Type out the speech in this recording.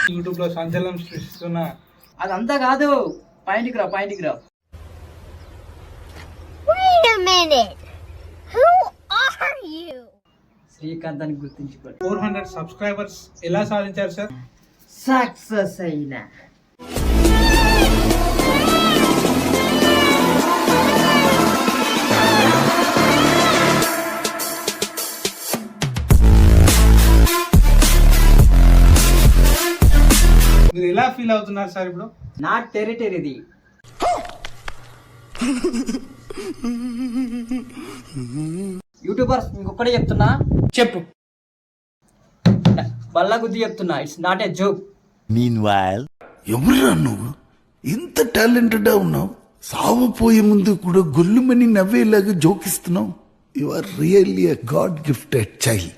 YouTube లో సంచలనం సృష్టిస్తున్న అదంతా కాదు, పాయింట్కి రా. Wait a minute. Who are you? Srikanth అని గుర్తించుకోండి. 400 సబ్స్క్రైబర్స్ ఎలా సాధించారు సార్? సక్సెస్ అయినా మీరు ఎలా ఫీల్ అవుతున్నారు సార్ ఇప్పుడు? నా టెరిటరీది. యూట్యూబర్స్ ఇంకొకటే చెప్తున్నా, చెప్పు. బల్లా గుద్ది చెప్తున్నా, it's not a joke. Meanwhile, ఎవరురా నువ్వు? ఇంత టాలెంటెడ్ ఉన్నావు, సావపోయే ముందు కూడా గొల్లుమని నవ్వేలాగా జోకిస్తున్నావు. You are really a god gifted child.